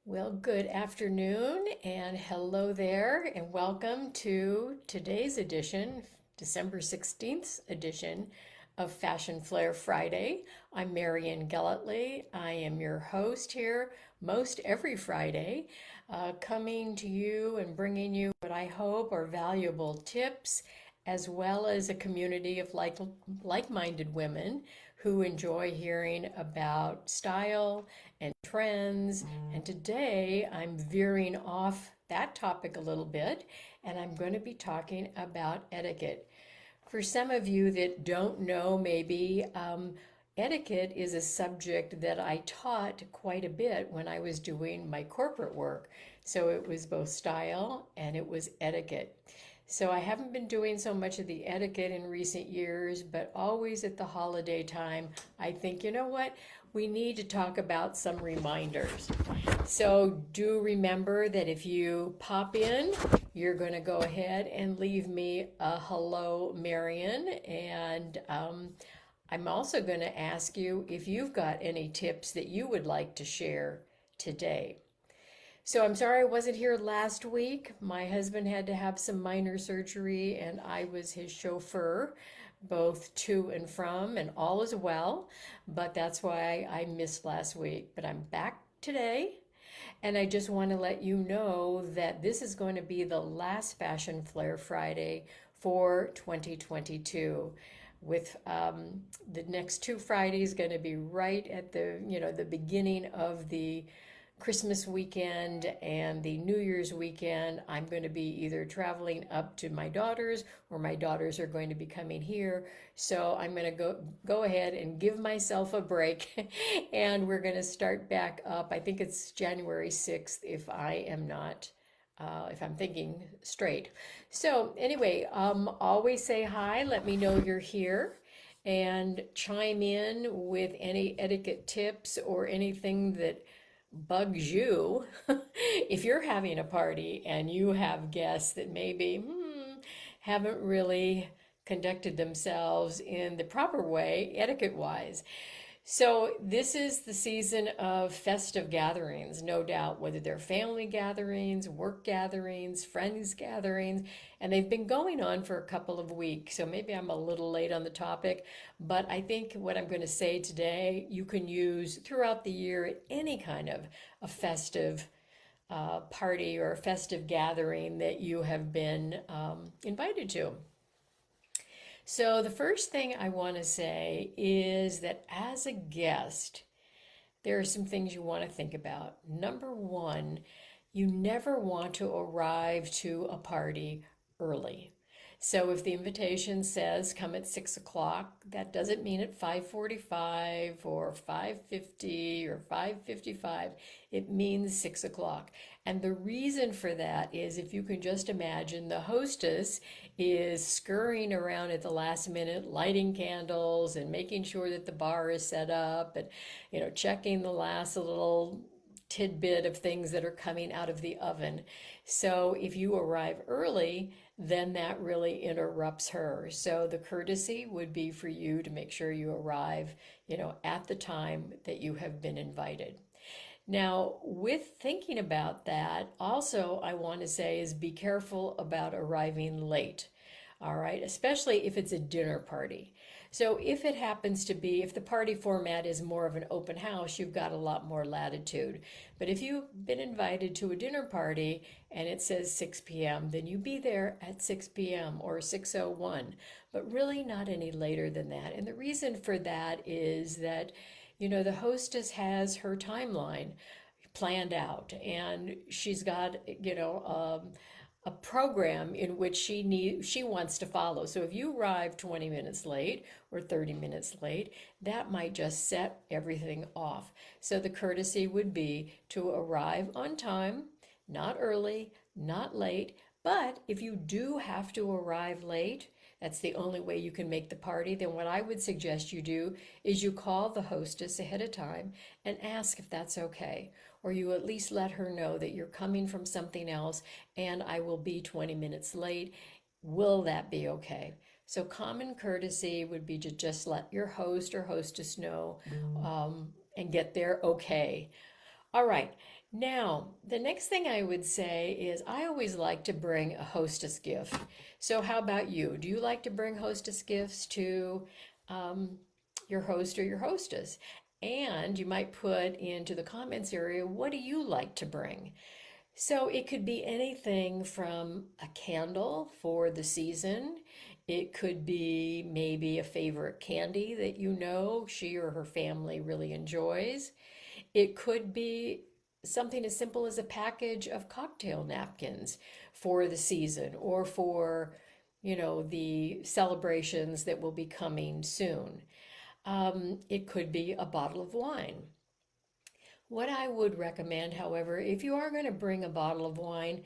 Well, good afternoon and hello there, and welcome to today's edition, December 16th edition of Fashion Flair Friday. I'm Marian Gelletley. I am your host here most every Friday, coming to you and bringing you what I hope are valuable tips, as well as a community of like-minded women who enjoy hearing about style and trends. And today I'm veering off that topic a little bit, and I'm going to be talking about etiquette. For some of you that don't know, maybe etiquette is a subject that I taught quite a bit when I was doing my corporate work. So it was both style and it was etiquette. So I haven't been doing so much of the etiquette in recent years, but always at the holiday time, I think, you know what? We need to talk about some reminders. So do remember that if you pop in, you're going to go ahead and leave me a hello, Marion. And I'm also going to ask you if you've got any tips that you would like to share today. So I'm sorry I wasn't here last week. My husband had to have some minor surgery, and I was his chauffeur, both to and from, and all is well. But that's why I missed last week. But I'm back today, and I just want to let you know that this is going to be the last Fashion Flair Friday for 2022. With the next two Fridays going to be right at the beginning of the Christmas weekend and the New Year's weekend. I'm going to be either traveling up to my daughters, or my daughters are going to be coming here. So I'm going to go ahead and give myself a break and we're going to start back up. I think it's January 6th if I'm thinking straight. So anyway, always say hi. Let me know you're here and chime in with any etiquette tips or anything that bugs you. If you're having a party and you have guests that maybe haven't really conducted themselves in the proper way, etiquette wise. So, this is the season of festive gatherings, no doubt, whether they're family gatherings, work gatherings, friends gatherings, and they've been going on for a couple of weeks. So, maybe I'm a little late on the topic, but I think what I'm going to say today you can use throughout the year at any kind of a festive party or a festive gathering that you have been invited to. So, the first thing I want to say is that as a guest, there are some things you want to think about. Number one, you never want to arrive to a party early. So if the invitation says come at 6 o'clock, that doesn't mean at 5:45 or 5:50 or 5:55. It means 6 o'clock. And the reason for that is if you can just imagine the hostess is scurrying around at the last minute, lighting candles and making sure that the bar is set up and, checking the last little tidbit of things that are coming out of the oven. So if you arrive early, then that really interrupts her. So the courtesy would be for you to make sure you arrive, at the time that you have been invited. Now, with thinking about that, also I want to say is be careful about arriving late. All right, especially if it's a dinner party. So if the party format is more of an open house, you've got a lot more latitude. But if you've been invited to a dinner party and it says 6 p.m., then you be there at 6 p.m. or 6:01, but really not any later than that. And the reason for that is that, the hostess has her timeline planned out and she's got, a program in which she wants to follow. So if you arrive 20 minutes late or 30 minutes late, that might just set everything off. So the courtesy would be to arrive on time, not early, not late. But if you do have to arrive late, that's the only way you can make the party, then what I would suggest you do is you call the hostess ahead of time and ask if that's okay. Or you at least let her know that you're coming from something else and I will be 20 minutes late. Will that be okay? So common courtesy would be to just let your host or hostess know and get there okay. All right. Now, the next thing I would say is I always like to bring a hostess gift. So, how about you? Do you like to bring hostess gifts to um, your host or your hostess? And you might put into the comments area, what do you like to bring? So, it could be anything from a candle for the season. It could be maybe a favorite candy that you know she or her family really enjoys. It could be something as simple as a package of cocktail napkins for the season or for, the celebrations that will be coming soon. It could be a bottle of wine. What I would recommend, however, if you are going to bring a bottle of wine,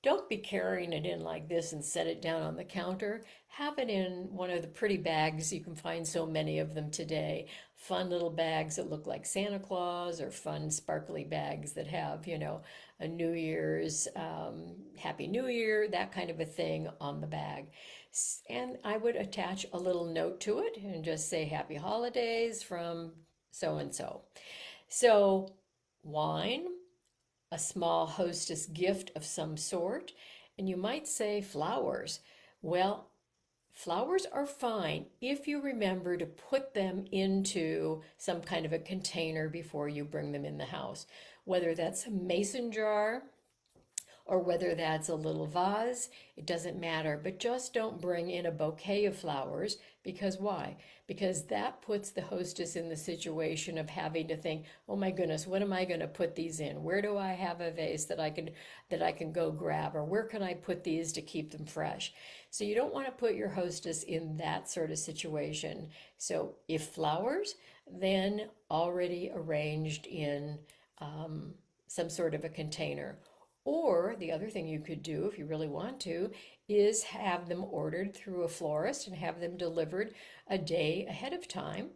don't be carrying it in like this and set it down on the counter. Have it in one of the pretty bags. You can find so many of them today. Fun little bags that look like Santa Claus, or fun sparkly bags that have, a New Year's, Happy New Year, that kind of a thing on the bag. And I would attach a little note to it and just say Happy Holidays from so and so. So, wine, a small hostess gift of some sort, and you might say flowers. Well, flowers are fine if you remember to put them into some kind of a container before you bring them in the house, whether that's a mason jar or whether that's a little vase, it doesn't matter. But just don't bring in a bouquet of flowers, because why? Because that puts the hostess in the situation of having to think, "Oh my goodness, what am I going to put these in? Where do I have a vase that I can go grab, or where can I put these to keep them fresh?" So you don't want to put your hostess in that sort of situation. So if flowers, then already arranged in some sort of a container. Or the other thing you could do if you really want to is have them ordered through a florist and have them delivered a day ahead of time.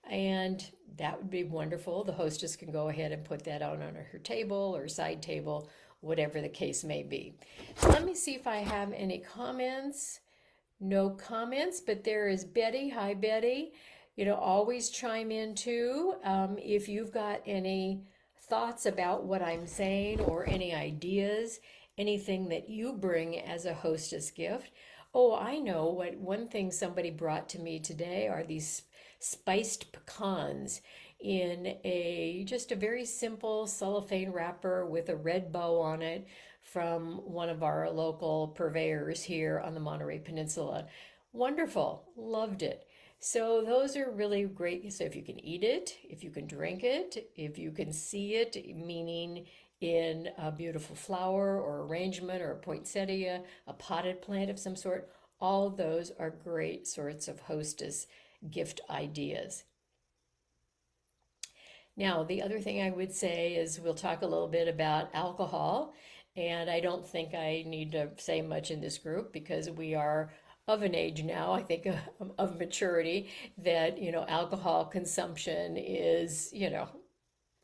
And that would be wonderful. The hostess can go ahead and put that out on her table or side table, whatever the case may be. So let me see if I have any comments. No comments, but there is Betty. Hi, Betty. Always chime in too. If you've got any thoughts about what I'm saying or any ideas, anything that you bring as a hostess gift. Oh, I know what one thing somebody brought to me today are these spiced pecans in a just a very simple cellophane wrapper with a red bow on it from one of our local purveyors here on the Monterey Peninsula. Wonderful, loved it. So those are really great. So if you can eat it, if you can drink it, if you can see it, meaning in a beautiful flower or arrangement or a poinsettia, a potted plant of some sort, all of those are great sorts of hostess gift ideas. Now, the other thing I would say is we'll talk a little bit about alcohol. And I don't think I need to say much in this group because we are of an age now, I think, of maturity that, alcohol consumption is,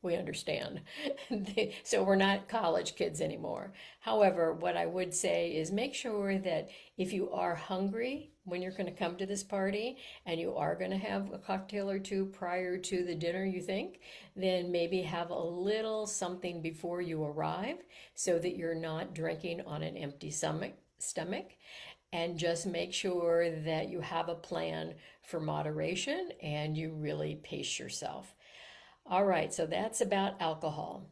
we understand. So we're not college kids anymore. However, what I would say is make sure that if you are hungry when you're going to come to this party and you are going to have a cocktail or two prior to the dinner, you think, then maybe have a little something before you arrive so that you're not drinking on an empty stomach. And just make sure that you have a plan for moderation and you really pace yourself. All right, so that's about alcohol.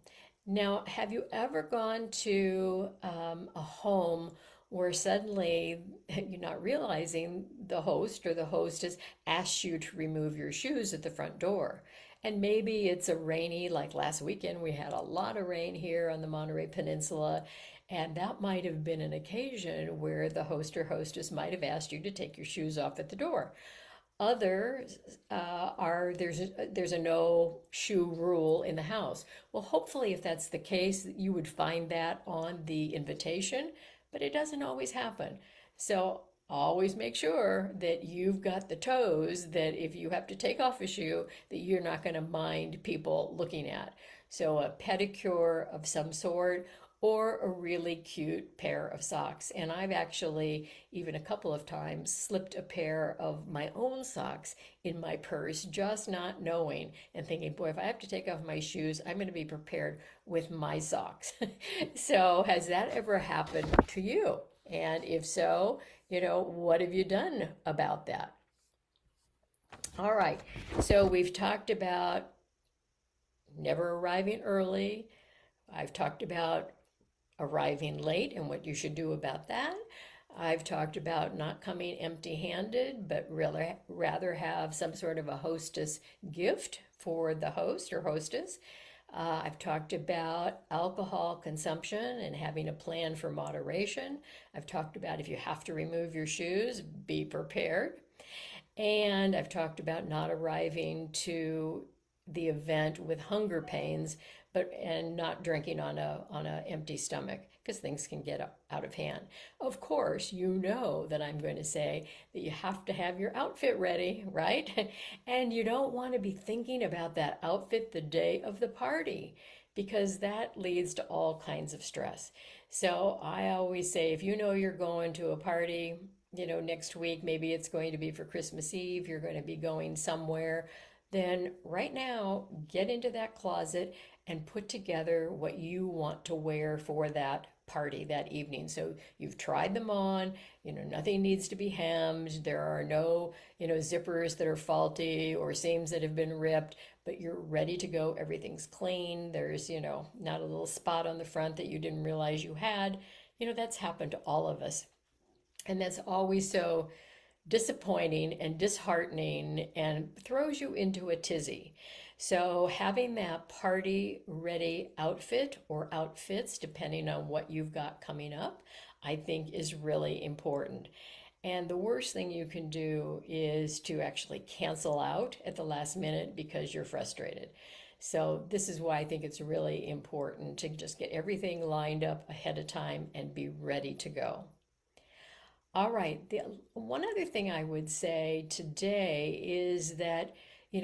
Now, have you ever gone to a home where suddenly you're not realizing the host or the hostess asked you to remove your shoes at the front door? And maybe it's a rainy, like last weekend, we had a lot of rain here on the Monterey Peninsula, and that might have been an occasion where the host or hostess might have asked you to take your shoes off at the door. Others are there's a no shoe rule in the house. Well, hopefully, if that's the case, you would find that on the invitation, but it doesn't always happen. So always make sure that you've got the toes that if you have to take off a shoe, that you're not going to mind people looking at. So a pedicure of some sort, or a really cute pair of socks. And I've actually, even a couple of times, slipped a pair of my own socks in my purse, just not knowing and thinking, boy, if I have to take off my shoes, I'm going to be prepared with my socks. So, has that ever happened to you? And if so, what have you done about that? All right. So, we've talked about never arriving early. I've talked about arriving late and what you should do about that. I've talked about not coming empty handed, but really rather have some sort of a hostess gift for the host or hostess. I've talked about alcohol consumption and having a plan for moderation. I've talked about if you have to remove your shoes, be prepared. And I've talked about not arriving to the event with hunger pains, but and not drinking on a empty stomach because things can get out of hand. Of course, you know that I'm going to say that you have to have your outfit ready, right? And you don't want to be thinking about that outfit the day of the party because that leads to all kinds of stress. So I always say if you know you're going to a party, next week, maybe it's going to be for Christmas Eve, you're going to be going somewhere, then right now get into that closet and put together what you want to wear for that party that evening. So you've tried them on, nothing needs to be hemmed. There are no, zippers that are faulty or seams that have been ripped, but you're ready to go. Everything's clean. There's, not a little spot on the front that you didn't realize you had. That's happened to all of us. And that's always so disappointing and disheartening and throws you into a tizzy. So, having that party ready outfit or outfits, depending on what you've got coming up, I think is really important. And the worst thing you can do is to actually cancel out at the last minute because you're frustrated. So, this is why I think it's really important to just get everything lined up ahead of time and be ready to go. All right. The one other thing I would say today is that,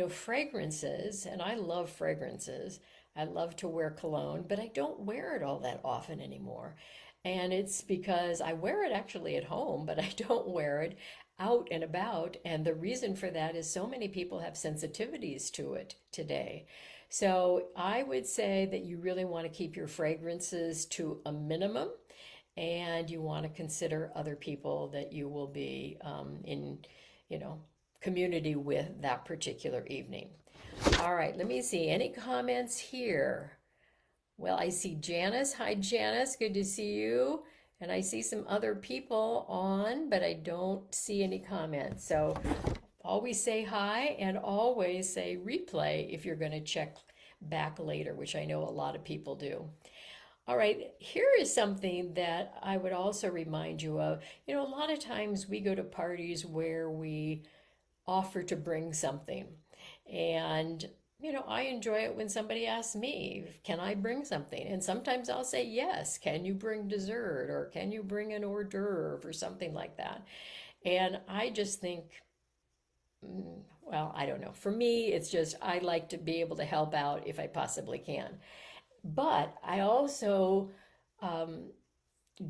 fragrances, and I love fragrances. I love to wear cologne, but I don't wear it all that often anymore. And it's because I wear it actually at home, but I don't wear it out and about. And the reason for that is so many people have sensitivities to it today. So I would say that you really want to keep your fragrances to a minimum and you want to consider other people that you will be in, you know, community with that particular evening. All right, let me see. Any comments here? Well, I see Janice. Hi, Janice. Good to see you. And I see some other people on, but I don't see any comments. So always say hi and always say replay if you're going to check back later, which I know a lot of people do. All right, here is something that I would also remind you of. A lot of times we go to parties where we offer to bring something. And, I enjoy it when somebody asks me, can I bring something? And sometimes I'll say, yes, can you bring dessert or can you bring an hors d'oeuvre or something like that? And I just think, well, I don't know. For me, it's just I like to be able to help out if I possibly can. But I also um,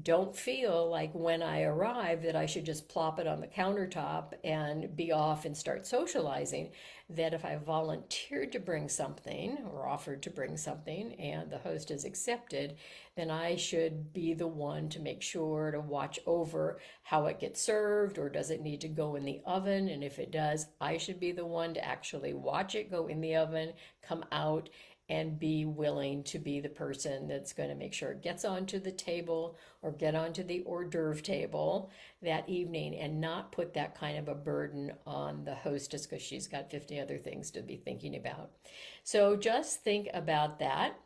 don't feel like when I arrive that I should just plop it on the countertop and be off and start socializing. That if I volunteered to bring something or offered to bring something and the host has accepted, then I should be the one to make sure to watch over how it gets served or does it need to go in the oven. And if it does, I should be the one to actually watch it go in the oven, come out, and be willing to be the person that's going to make sure it gets onto the table or get onto the hors d'oeuvre table that evening and not put that kind of a burden on the hostess because she's got 50 other things to be thinking about. So just think about that.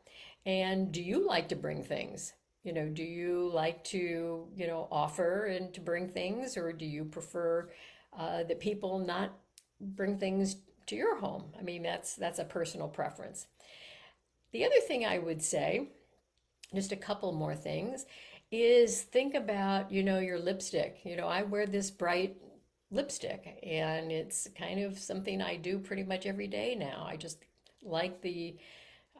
And do you like to bring things? Do you like to, offer and to bring things, or do you prefer that people not bring things to your home? I mean, that's a personal preference. The other thing I would say, just a couple more things, is think about, your lipstick. I wear this bright lipstick and it's kind of something I do pretty much every day now. I just like the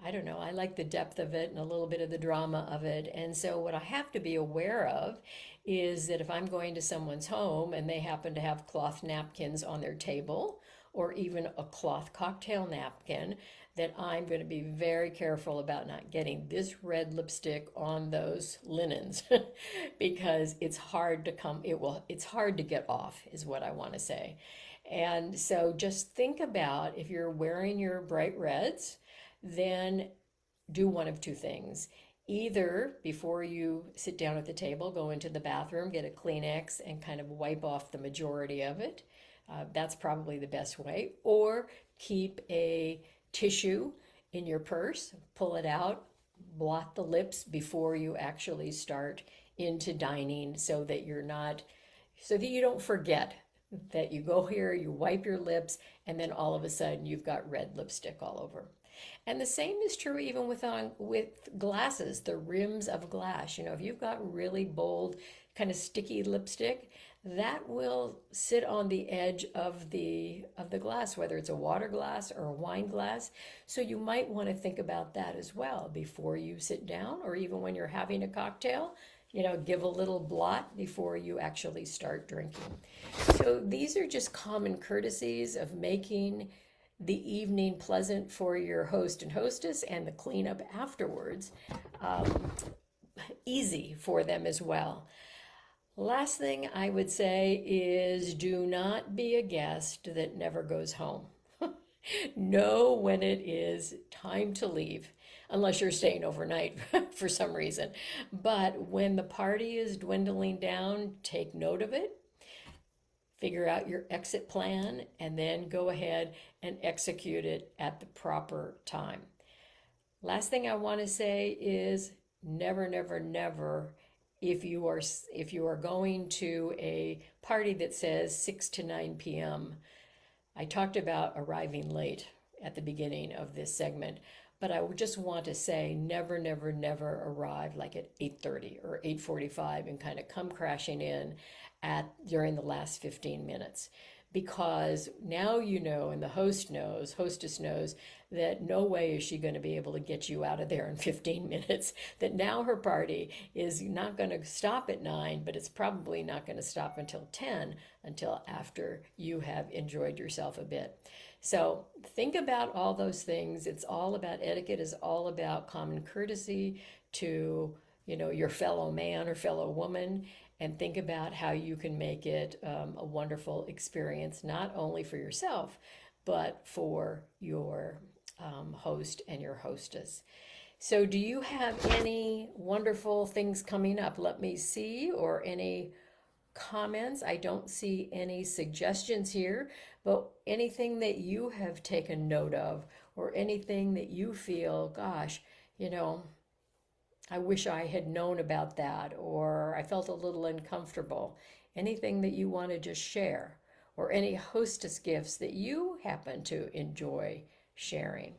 I don't know, I like the depth of it and a little bit of the drama of it. And so, what I have to be aware of is that if I'm going to someone's home and they happen to have cloth napkins on their table, or even a cloth cocktail napkin, that I'm going to be very careful about not getting this red lipstick on those linens because it's hard to get off, is what I want to say. And so, just think about if you're wearing your bright reds, then do one of two things. Either before you sit down at the table, go into the bathroom, get a Kleenex, and kind of wipe off the majority of it. That's probably the best way. Or keep a tissue in your purse, pull it out, blot the lips before you actually start into dining so that you don't forget that you go here, you wipe your lips, and then all of a sudden you've got red lipstick all over. And the same is true even with glasses, the rims of glass. If you've got really bold, kind of sticky lipstick, that will sit on the edge of the glass, whether it's a water glass or a wine glass. So you might want to think about that as well before you sit down, or even when you're having a cocktail. Give a little blot before you actually start drinking. So these are just common courtesies of making the evening pleasant for your host and hostess, and the cleanup afterwards easy for them as well. Last thing I would say is do not be a guest that never goes home. Know when it is time to leave, unless you're staying overnight for some reason. But when the party is dwindling down, take note of it, figure out your exit plan, and then go ahead and execute it at the proper time. Last thing I want to say is never, never, never, if you are going to a party that says 6 to 9 p.m. I talked about arriving late at the beginning of this segment, but I would just want to say never, never, never arrive like at 8:30 or 8:45 and kind of come crashing in at during the last 15 minutes. Because now and the hostess knows that no way is she going to be able to get you out of there in 15 minutes. That now her party is not going to stop at 9, but it's probably not going to stop until 10, until after you have enjoyed yourself a bit. So think about all those things. It's all about etiquette, is all about common courtesy to your fellow man or fellow woman, and think about how you can make it a wonderful experience, not only for yourself, but for your host and your hostess. So, do you have any wonderful things coming up? Let me see, or any comments. I don't see any suggestions here, but anything that you have taken note of, or anything that you feel, gosh, you know, I wish I had known about that, or I felt a little uncomfortable. Anything that you want to just share, or any hostess gifts that you happen to enjoy sharing.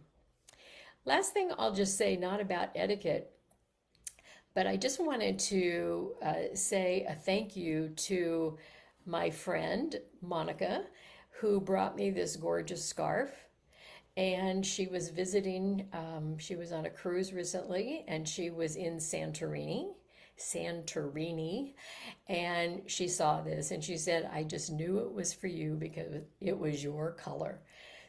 Last thing I'll just say, not about etiquette, but I just wanted to say a thank you to my friend, Monica, who brought me this gorgeous scarf. And she was visiting, she was on a cruise recently, and she was in Santorini, and she saw this and she said, I just knew it was for you because it was your color.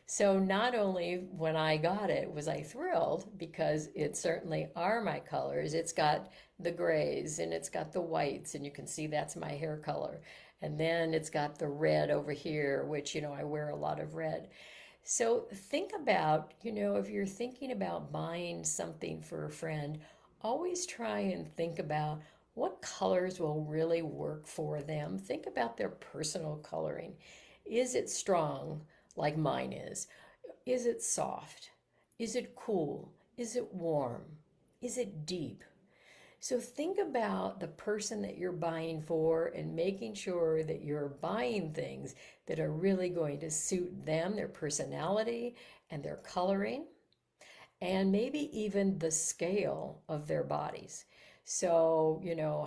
So not only when I got it was I thrilled, because it certainly are my colors. It's got the grays and it's got the whites, and you can see that's my hair color. And then it's got the red over here, which, I wear a lot of red. So think about, if you're thinking about buying something for a friend, always try and think about what colors will really work for them. Think about their personal coloring. Is it strong like mine is? Is it soft? Is it cool? Is it warm? Is it deep? So think about the person that you're buying for, and making sure that you're buying things that are really going to suit them, their personality, and their coloring, and maybe even the scale of their bodies. So,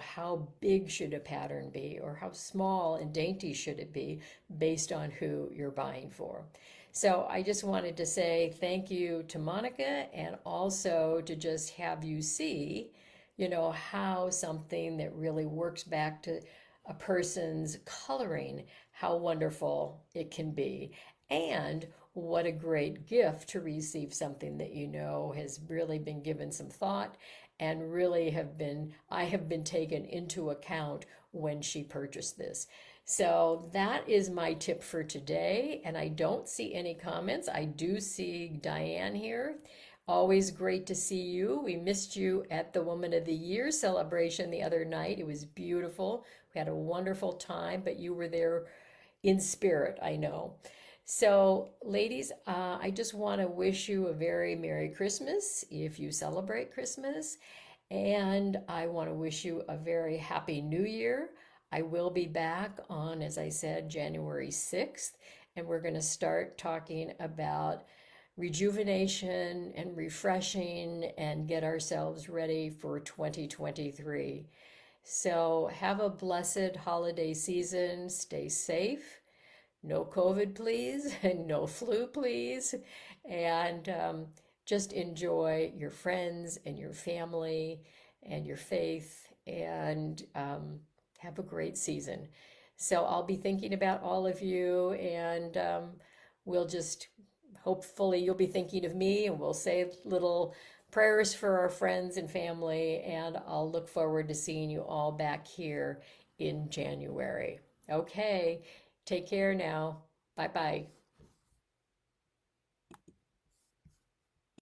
how big should a pattern be, or how small and dainty should it be based on who you're buying for? So I just wanted to say thank you to Monica and also to just have you see, how something that really works back to a person's coloring, how wonderful it can be. And what a great gift to receive something that has really been given some thought and really I have been taken into account when she purchased this. So that is my tip for today. And I don't see any comments. I do see Diane here. Always great to see you. We missed you at the Woman of the Year celebration the other night. It was beautiful. We had a wonderful time, but you were there in spirit, I know. So, ladies, I just want to wish you a very Merry Christmas if you celebrate Christmas. And I want to wish you a very Happy New Year. I will be back on, as I said, January 6th, and we're going to start talking about rejuvenation and refreshing and get ourselves ready for 2023. So, have a blessed holiday season. Stay safe. No COVID, please, and no flu, please. And just enjoy your friends and your family and your faith and have a great season. So I'll be thinking about all of you, and we'll just hopefully you'll be thinking of me, and we'll say little prayers for our friends and family. And I'll look forward to seeing you all back here in January. Okay, take care now. Bye bye.